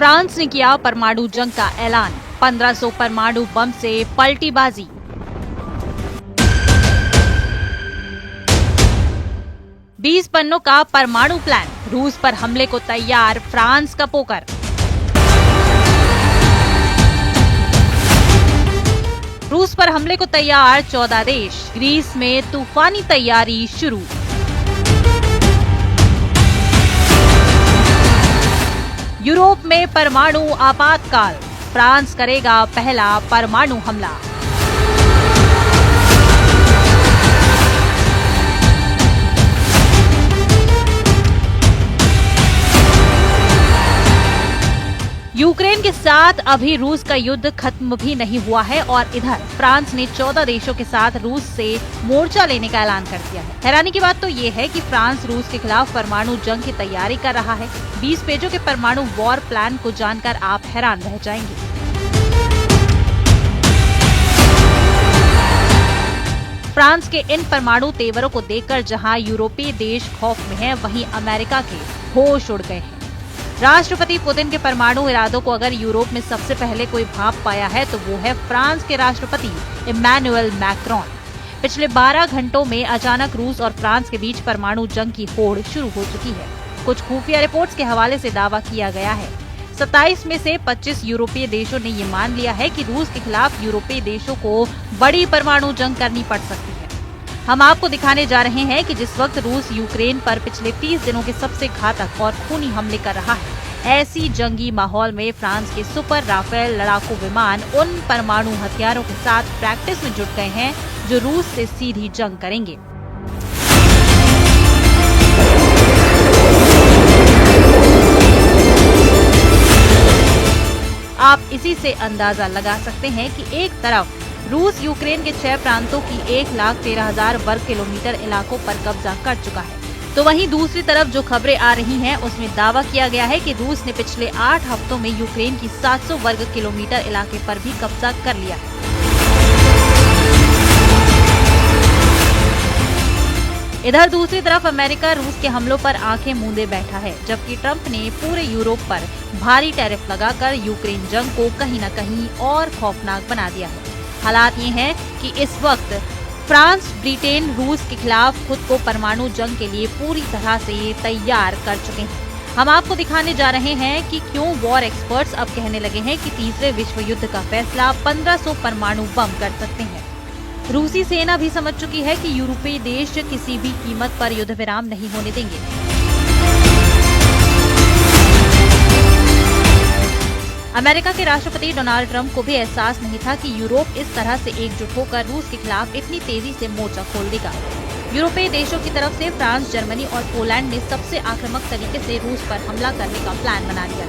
France ने किया परमाणु जंग का ऐलान, 1500 परमाणु बम से पलटी बाजी। बीस पन्नों का परमाणु प्लान, रूस पर हमले को तैयार फ्रांस का पोकर। रूस पर हमले को तैयार 14 देश, ग्रीस में तूफानी तैयारी शुरू। यूरोप में परमाणु आपातकाल, फ्रांस करेगा पहला परमाणु हमला। यूक्रेन के साथ अभी रूस का युद्ध खत्म भी नहीं हुआ है और इधर फ्रांस ने 14 देशों के साथ रूस से मोर्चा लेने का ऐलान कर दिया है। हैरानी की बात तो ये है कि फ्रांस रूस के खिलाफ परमाणु जंग की तैयारी कर रहा है। 20 पेजों के परमाणु वॉर प्लान को जानकर आप हैरान रह जाएंगे। फ्रांस के इन परमाणु तेवरों को देखकर जहां यूरोपीय देश खौफ में हैं, वहीं अमेरिका के होश उड़ गए हैं। राष्ट्रपति पुतिन के परमाणु इरादों को अगर यूरोप में सबसे पहले कोई भांप पाया है तो वो है फ्रांस के राष्ट्रपति इमैनुअल मैक्रोन। पिछले 12 घंटों में अचानक रूस और फ्रांस के बीच परमाणु जंग की होड़ शुरू हो चुकी है। कुछ खुफिया रिपोर्ट्स के हवाले से दावा किया गया है 27 में से 25 यूरोपीय देशों ने ये मान लिया है कि रूस के खिलाफ यूरोपीय देशों को बड़ी परमाणु जंग करनी पड़ सकती है। हम आपको दिखाने जा रहे हैं कि जिस वक्त रूस यूक्रेन पर पिछले 30 दिनों के सबसे घातक और खूनी हमले कर रहा है, ऐसी जंगी माहौल में फ्रांस के सुपर राफेल लड़ाकू विमान उन परमाणु हथियारों के साथ प्रैक्टिस में जुट गए हैं जो रूस से सीधी जंग करेंगे। आप इसी से अंदाजा लगा सकते हैं कि एक तरफ रूस यूक्रेन के 6 प्रांतों की 1,13,000 वर्ग किलोमीटर इलाकों पर कब्जा कर चुका है, तो वहीं दूसरी तरफ जो खबरें आ रही हैं उसमें दावा किया गया है कि रूस ने पिछले 8 हफ्तों में यूक्रेन की 700 वर्ग किलोमीटर इलाके पर भी कब्जा कर लिया है। इधर दूसरी तरफ अमेरिका रूस के हमलों पर आंखें मूंदे बैठा है, जबकि ट्रंप ने पूरे यूरोप पर भारी टैरिफ लगाकर यूक्रेन जंग को कहीं न कहीं और खौफनाक बना दिया है। हालात ये हैं कि इस वक्त फ्रांस, ब्रिटेन रूस के खिलाफ खुद को परमाणु जंग के लिए पूरी तरह से तैयार कर चुके हैं। हम आपको दिखाने जा रहे हैं कि क्यों वॉर एक्सपर्ट्स अब कहने लगे हैं कि तीसरे विश्व युद्ध का फैसला 1500 परमाणु बम कर सकते हैं। रूसी सेना भी समझ चुकी है कि यूरोपीय देश किसी भी कीमत पर युद्ध विराम नहीं होने देंगे। अमेरिका के राष्ट्रपति डोनाल्ड ट्रंप को भी एहसास नहीं था कि यूरोप इस तरह से एकजुट होकर रूस के खिलाफ इतनी तेजी से मोर्चा खोल देगा। यूरोपीय देशों की तरफ से फ्रांस, जर्मनी और पोलैंड ने सबसे आक्रामक तरीके से रूस पर हमला करने का प्लान बना लिया।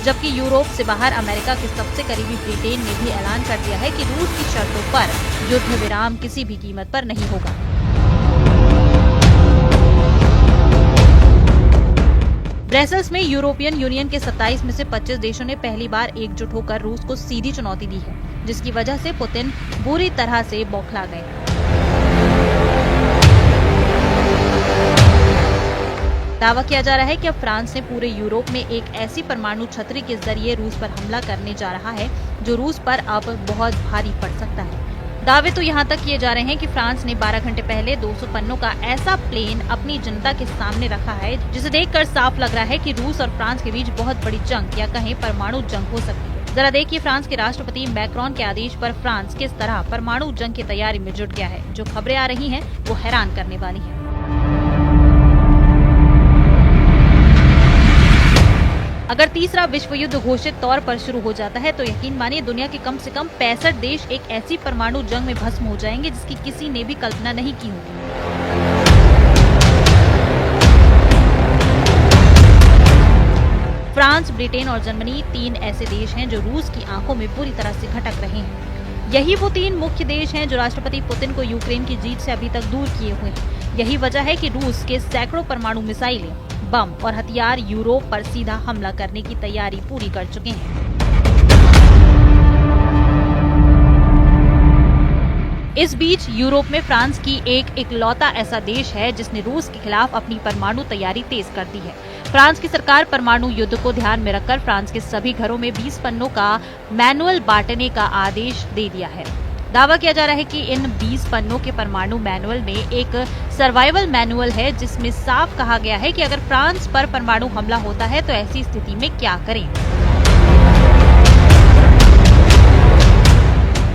जबकि यूरोप से बाहर अमेरिका के सबसे करीबी ब्रिटेन ने भी ऐलान कर दिया है कि रूस की शर्तों पर युद्ध विराम किसी भी कीमत पर नहीं होगा। ब्रसेल्स में यूरोपियन यूनियन के 27 में से 25 देशों ने पहली बार एकजुट होकर रूस को सीधी चुनौती दी है, जिसकी वजह से पुतिन बुरी तरह से बौखला गए। दावा किया जा रहा है कि अब फ्रांस ने पूरे यूरोप में एक ऐसी परमाणु छतरी के जरिए रूस पर हमला करने जा रहा है जो रूस पर अब बहुत भारी पड़ सकता है। दावे तो यहाँ तक किए जा रहे हैं कि फ्रांस ने 12 घंटे पहले 200 पन्नों का ऐसा प्लेन अपनी जनता के सामने रखा है जिसे देखकर साफ लग रहा है कि रूस और फ्रांस के बीच बहुत बड़ी जंग या कहें परमाणु जंग हो सकती है। जरा देखिए फ्रांस के राष्ट्रपति मैक्रोन के आदेश पर फ्रांस किस तरह परमाणु जंग की तैयारी में जुट गया है। जो खबरें आ रही हैं वो हैरान करने वाली है। अगर तीसरा विश्व युद्ध घोषित तौर पर शुरू हो जाता है तो यकीन मानिए दुनिया के कम से कम 65 देश एक ऐसी परमाणु जंग में भस्म हो जाएंगे जिसकी किसी ने भी कल्पना नहीं की होगी। फ्रांस, ब्रिटेन और जर्मनी 3 ऐसे देश हैं जो रूस की आंखों में पूरी तरह से खटक रहे हैं। यही वो 3 मुख्य देश हैं जो राष्ट्रपति पुतिन को यूक्रेन की जीत से अभी तक दूर किए हुए हैं। यही वजह है कि रूस के सैकड़ों परमाणु मिसाइलें, बम और हथियार यूरोप पर सीधा हमला करने की तैयारी पूरी कर चुके हैं। इस बीच यूरोप में फ्रांस की एक इकलौता ऐसा देश है जिसने रूस के खिलाफ अपनी परमाणु तैयारी तेज कर दी है। फ्रांस की सरकार परमाणु युद्ध को ध्यान में रखकर फ्रांस के सभी घरों में 20 पन्नों का मैनुअल बांटने का आदेश दे दिया है। दावा किया जा रहा है कि इन 20 पन्नों के परमाणु मैनुअल में एक सर्वाइवल मैनुअल है जिसमें साफ कहा गया है कि अगर फ्रांस पर परमाणु हमला होता है तो ऐसी स्थिति में क्या करें।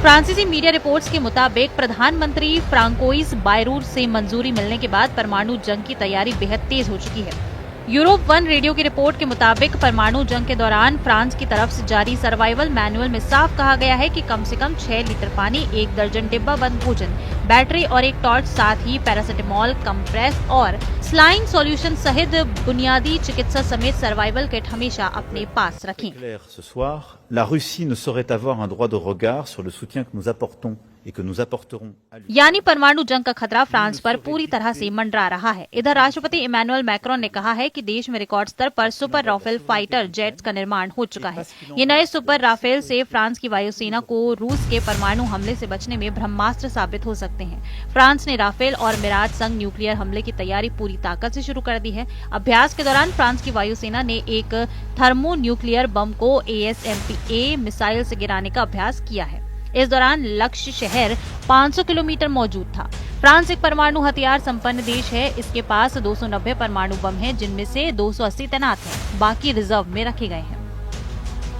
फ्रांसीसी मीडिया रिपोर्ट्स के मुताबिक प्रधानमंत्री फ्रांकोइस बायरूर से मंजूरी मिलने के बाद परमाणु जंग की तैयारी बेहद तेज हो चुकी है। यूरोप 1 रेडियो की रिपोर्ट के मुताबिक परमाणु जंग के दौरान फ्रांस की तरफ से जारी सर्वाइवल मैनुअल में साफ कहा गया है कि कम से कम 6 लीटर पानी, 1 दर्जन डिब्बा बंद भोजन, बैटरी और एक टॉर्च, साथ ही पैरासिटामोल, कंप्रेस और स्लाइन सॉल्यूशन सहित बुनियादी चिकित्सा समेत सर्वाइवल किट हमेशा अपने पास रखें। Ce soir, la Russie ne saurait avoir un droit de regard sur le soutien que nous apportons et que nous apporterons à lui. यानी परमाणु जंग का खतरा फ्रांस पर पूरी तरह से मंडरा रहा है। इधर राष्ट्रपति इमैनुअल मैक्रोन ने कहा है कि देश में रिकॉर्ड स्तर पर सुपर राफेल फाइटर जेट्स का निर्माण हो चुका है। ये नए सुपर राफेल से फ्रांस की वायुसेना को रूस के परमाणु हमले से बचने में ब्रह्मास्त्र साबित हो सकते हैं। फ्रांस ने राफेल और मिराज संग न्यूक्लियर हमले की तैयारी पूरी ताकत से शुरू कर दी है। अभ्यास के दौरान फ्रांस की वायुसेना ने एक थर्मो न्यूक्लियर बम को ASMPA मिसाइल से गिराने का अभ्यास किया है। इस दौरान लक्ष्य शहर 500 किलोमीटर मौजूद था। फ्रांस एक परमाणु हथियार संपन्न देश है। इसके पास 290 परमाणु बम हैं, जिनमें से 280 तैनात हैं, बाकी रिजर्व में रखे गए हैं।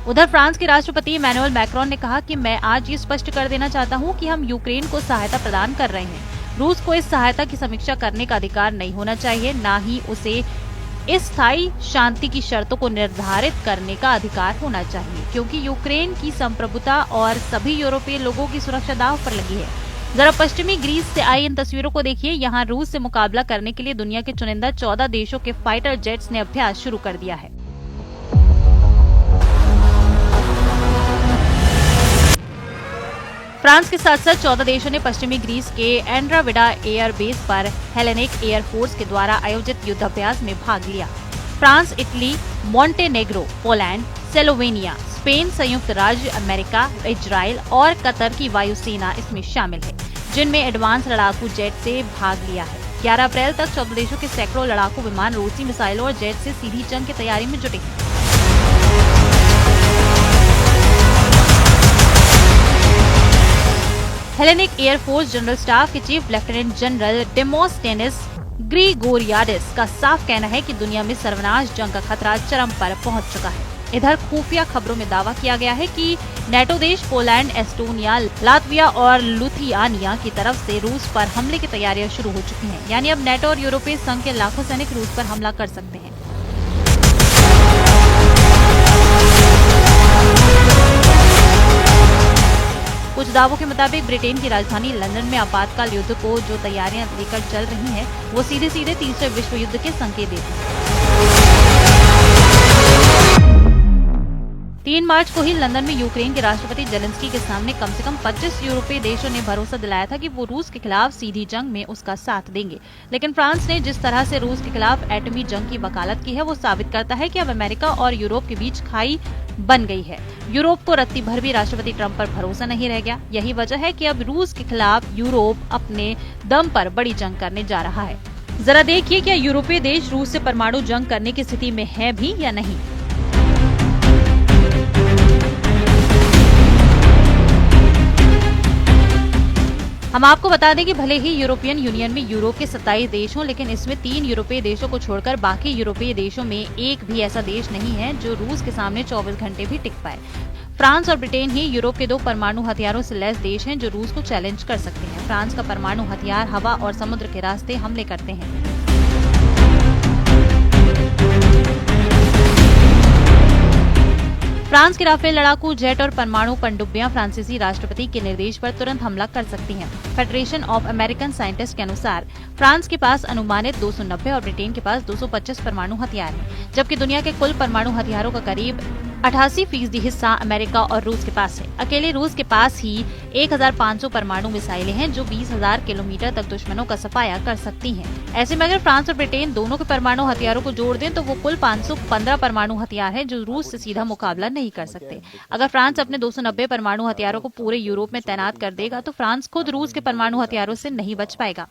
उधर फ्रांस के राष्ट्रपति इमैनुअल मैक्रोन ने कहा कि मैं आज ये स्पष्ट कर देना चाहता हूँ कि हम यूक्रेन को सहायता प्रदान कर रहे हैं। रूस को इस सहायता की समीक्षा करने का अधिकार नहीं होना चाहिए, न ही उसे इस स्थायी शांति की शर्तों को निर्धारित करने का अधिकार होना चाहिए, क्योंकि यूक्रेन की संप्रभुता और सभी यूरोपीय लोगों की सुरक्षा दांव पर लगी है। जरा पश्चिमी ग्रीस से आई इन तस्वीरों को देखिए। यहाँ रूस से मुकाबला करने के लिए दुनिया के चुनिंदा 14 देशों के फाइटर जेट्स ने अभ्यास शुरू कर दिया है। फ्रांस के साथ साथ 14 देशों ने पश्चिमी ग्रीस के एंड्राविडा एयर बेस पर हेलेनिक एयर फोर्स के द्वारा आयोजित युद्धाभ्यास में भाग लिया। France, Italy, Montenegro, Poland, Slovenia, Spain, संयुक्त राज्य अमेरिका, इजराइल और कतर की वायुसेना इसमें शामिल है, जिनमें एडवांस लड़ाकू जेट से भाग लिया है। 11 अप्रैल तक 14 देशों के सैकड़ों लड़ाकू विमान रूसी मिसाइलों और जेट से सीधी जंग की तैयारी में जुटे हैं। Hellenic air force general staff के चीफ लेफ्टिनेंट जनरल डेमोस्थेनिस ग्रिगोरियाडिस का साफ कहना है कि दुनिया में सर्वनाश जंग का खतरा चरम पर पहुंच चुका है। इधर खुफिया खबरों में दावा किया गया है कि नेटो देश पोलैंड, एस्टोनिया, लातविया और लुथियानिया की तरफ से रूस पर हमले की तैयारियां शुरू हो चुकी हैं। यानी अब नेटो और यूरोपीय संघ के लाखों सैनिक रूस पर हमला कर सकते हैं। कुछ दावों के मुताबिक ब्रिटेन की राजधानी लंदन में आपातकाल युद्ध को जो तैयारियां लेकर चल रही हैं, वो सीधे सीधे तीसरे विश्व युद्ध के संकेत देती हैं। 3 मार्च को ही लंदन में यूक्रेन के राष्ट्रपति जेलेंस्की के सामने कम से कम 25 यूरोपीय देशों ने भरोसा दिलाया था कि वो रूस के खिलाफ सीधी जंग में उसका साथ देंगे। लेकिन फ्रांस ने जिस तरह से रूस के खिलाफ एटमी जंग की वकालत की है, वो साबित करता है कि अब अमेरिका और यूरोप के बीच खाई बन गई है। यूरोप को रत्ती भर भी राष्ट्रपति ट्रंप पर भरोसा नहीं रह गया। यही वजह है कि अब रूस के खिलाफ यूरोप अपने दम पर बड़ी जंग करने जा रहा है। जरा देखिए, क्या यूरोपीय देश रूस से परमाणु जंग करने की स्थिति में है भी या नहीं। हम आपको बता दें कि भले ही यूरोपियन यूनियन में यूरोप के 27 देश हों, लेकिन इसमें 3 यूरोपीय देशों को छोड़कर बाकी यूरोपीय देशों में एक भी ऐसा देश नहीं है जो रूस के सामने 24 घंटे भी टिक पाए। फ्रांस और ब्रिटेन ही यूरोप के 2 परमाणु हथियारों से लैस देश हैं जो रूस को चैलेंज कर सकते हैं। फ्रांस का परमाणु हथियार हवा और समुद्र के रास्ते हमले करते हैं। फ्रांस के राफेल लड़ाकू जेट और परमाणु पनडुब्बियां फ्रांसीसी राष्ट्रपति के निर्देश पर तुरंत हमला कर सकती हैं। फेडरेशन ऑफ अमेरिकन साइंटिस्ट के अनुसार फ्रांस के पास अनुमानित 290 और ब्रिटेन के पास 225 परमाणु हथियार हैं, जबकि दुनिया के कुल परमाणु हथियारों का करीब 88% हिस्सा अमेरिका और रूस के पास है। अकेले रूस के पास ही 1500 परमाणु मिसाइलें हैं जो 20,000 किलोमीटर तक दुश्मनों का सफाया कर सकती हैं। ऐसे में अगर फ्रांस और ब्रिटेन दोनों के परमाणु हथियारों को जोड़ दें तो वो कुल 515 परमाणु हथियार हैं जो रूस से सीधा मुकाबला नहीं कर सकते। अगर फ्रांस अपने 290 परमाणु हथियारों को पूरे यूरोप में तैनात कर देगा तो फ्रांस खुद रूस के परमाणु हथियारों से नहीं बच पाएगा।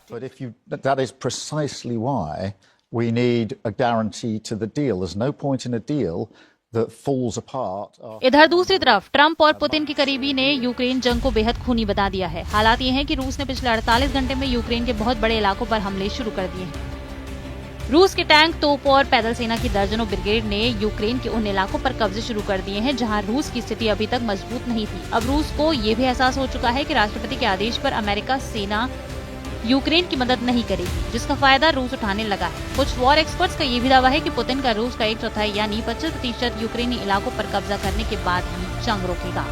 That is precisely why we need a guarantee to the deal. There's no point in a deal that falls apart. इधर दूसरी तरफ ट्रंप और पुतिन की करीबी ने यूक्रेन जंग को बेहद खूनी बता दिया है। हालात ये हैं कि रूस ने पिछले 48 घंटे में यूक्रेन के बहुत बड़े इलाकों पर हमले शुरू कर दिए हैं। रूस के टैंक, तोप और पैदल सेना की दर्जनों ब्रिगेड ने यूक्रेन के उन इलाकों पर कब्जे शुरू कर दिए हैं जहां रूस की स्थिति अभी तक मजबूत नहीं थी। अब रूस को ये भी एहसास हो चुका है कि राष्ट्रपति के आदेश पर अमेरिका सेना यूक्रेन की मदद नहीं करेगी, जिसका फायदा रूस उठाने लगा है। कुछ वॉर एक्सपर्ट्स का ये भी दावा है कि पुतिन का रूस का 1/4 यानी 25% यूक्रेनी इलाकों पर कब्जा करने के बाद ही जंग रोकेगा।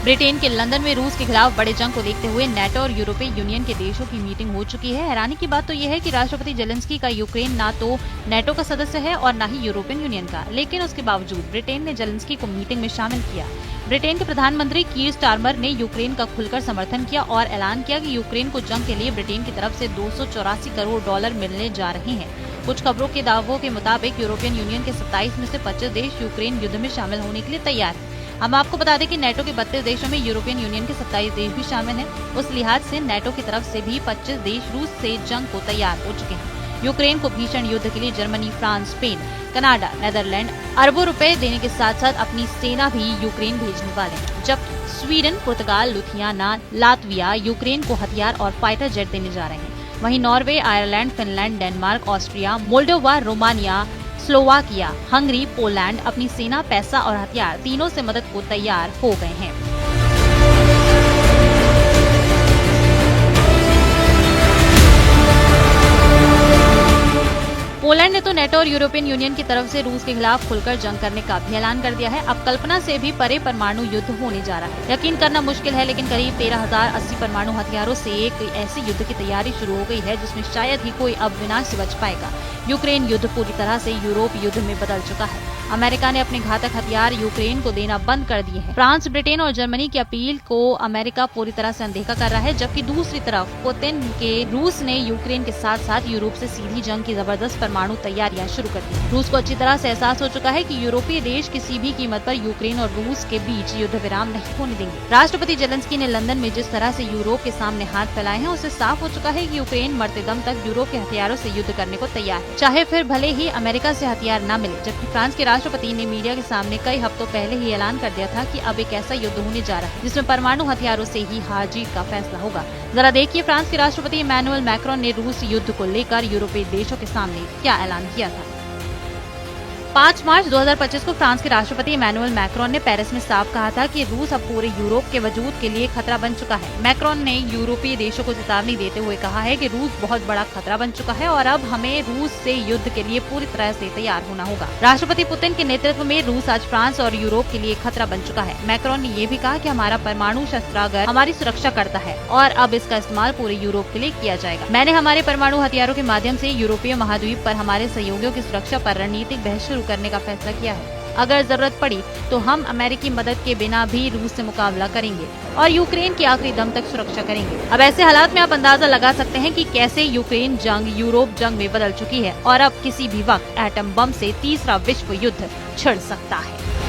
ब्रिटेन के लंदन में रूस के खिलाफ बड़े जंग को देखते हुए नेटो और यूरोपीय यूनियन के देशों की मीटिंग हो चुकी है। हैरानी की बात तो यह है कि राष्ट्रपति जेलेंस्की का यूक्रेन ना तो नेटो का सदस्य है और न ही यूरोपियन यूनियन का, लेकिन उसके बावजूद ब्रिटेन ने जेलेंस्की को मीटिंग में शामिल किया। ब्रिटेन के प्रधानमंत्री कीर स्टारमर ने यूक्रेन का खुलकर समर्थन किया और ऐलान किया कि यूक्रेन को जंग के लिए ब्रिटेन की तरफ से $284 करोड़ मिलने जा रहे हैं। कुछ खबरों के दावों के मुताबिक यूरोपियन यूनियन के 27 में से 25 देश यूक्रेन युद्ध में शामिल होने के लिए तैयार हैं। हम आपको बता दें कि नेटो के 32 देशों में यूरोपियन यूनियन के 27 देश भी शामिल हैं। उस लिहाज से नेटो की तरफ से भी 25 देश रूस से जंग को तैयार हो चुके हैं। यूक्रेन को भीषण युद्ध के लिए Germany, France, Spain, Canada, Netherland अरबों रुपए देने के साथ साथ अपनी सेना भी यूक्रेन भेजने वाले हैं। जबकि स्वीडन, पुर्तगाल, लुथियाना, लातविया यूक्रेन को हथियार और फाइटर जेट देने जा रहे हैं। वहीं Norway, Ireland, Finland, Denmark, Austria, Moldova, Romania, Slovakia, Hungary, Poland अपनी सेना, पैसा और हथियार तीनों से मदद को तैयार हो गए हैं। पोलैंड ने तो नेटो और यूरोपियन यूनियन की तरफ से रूस के खिलाफ खुलकर जंग करने का भी ऐलान कर दिया है। अब कल्पना से भी परे परमाणु युद्ध होने जा रहा है। यकीन करना मुश्किल है, लेकिन करीब 13,080 परमाणु हथियारों से एक ऐसी युद्ध की तैयारी शुरू हो गई है जिसमें शायद ही कोई अब विनाश से बच पाएगा। यूक्रेन युद्ध पूरी तरह से यूरोप युद्ध में बदल चुका है। अमेरिका ने अपने घातक हथियार यूक्रेन को देना बंद कर दिए हैं। फ्रांस, ब्रिटेन और जर्मनी की अपील को अमेरिका पूरी तरह से अनदेखा कर रहा है, जबकि दूसरी तरफ पुतिन के रूस ने यूक्रेन के साथ साथ यूरोप से सीधी जंग की जबरदस्त परमाणु तैयारियां शुरू कर दी। रूस को अच्छी तरह से एहसास हो चुका है कि यूरोपीय देश किसी भी कीमत पर यूक्रेन और रूस के बीच युद्ध विराम नहीं होने देंगे। राष्ट्रपति जेलेंस्की ने लंदन में जिस तरह से यूरोप के सामने हाथ फैलाए हैं, उससे साफ हो चुका है कि यूक्रेन मरते दम तक यूरोप के हथियारों से युद्ध करने को तैयार है, चाहे फिर भले ही अमेरिका से हथियार न मिले। जबकि फ्रांस के राष्ट्रपति ने मीडिया के सामने कई हफ्तों पहले ही ऐलान कर दिया था कि अब एक ऐसा युद्ध होने जा रहा है जिसमें परमाणु हथियारों से ही हार जीत का फैसला होगा। जरा देखिए फ्रांस के राष्ट्रपति इमैनुअल मैक्रोन ने रूस युद्ध को लेकर यूरोपीय देशों के सामने क्या ऐलान किया था। 5 मार्च 2025 को फ्रांस के राष्ट्रपति इमैनुअल मैक्रोन ने पेरिस में साफ कहा था कि रूस अब पूरे यूरोप के वजूद के लिए खतरा बन चुका है। मैक्रोन ने यूरोपीय देशों को चेतावनी देते हुए कहा है कि रूस बहुत बड़ा खतरा बन चुका है और अब हमें रूस से युद्ध के लिए पूरी तरह से तैयार होना होगा। राष्ट्रपति पुतिन के नेतृत्व में रूस आज फ्रांस और यूरोप के लिए खतरा बन चुका है। मैक्रोन ने ये भी कहा कि हमारा परमाणु शस्त्रागार हमारी सुरक्षा करता है और अब इसका इस्तेमाल पूरे यूरोप के लिए किया जाएगा। मैंने हमारे परमाणु हथियारों के माध्यम से यूरोपीय महाद्वीप पर हमारे सहयोगियों की सुरक्षा पर रणनीतिक बहस शुरू करने का फैसला किया है। अगर जरूरत पड़ी तो हम अमेरिकी मदद के बिना भी रूस से मुकाबला करेंगे और यूक्रेन की आखिरी दम तक सुरक्षा करेंगे। अब ऐसे हालात में आप अंदाजा लगा सकते हैं कि कैसे यूक्रेन जंग यूरोप जंग में बदल चुकी है और अब किसी भी वक्त एटम बम से तीसरा विश्व युद्ध छिड़ सकता है।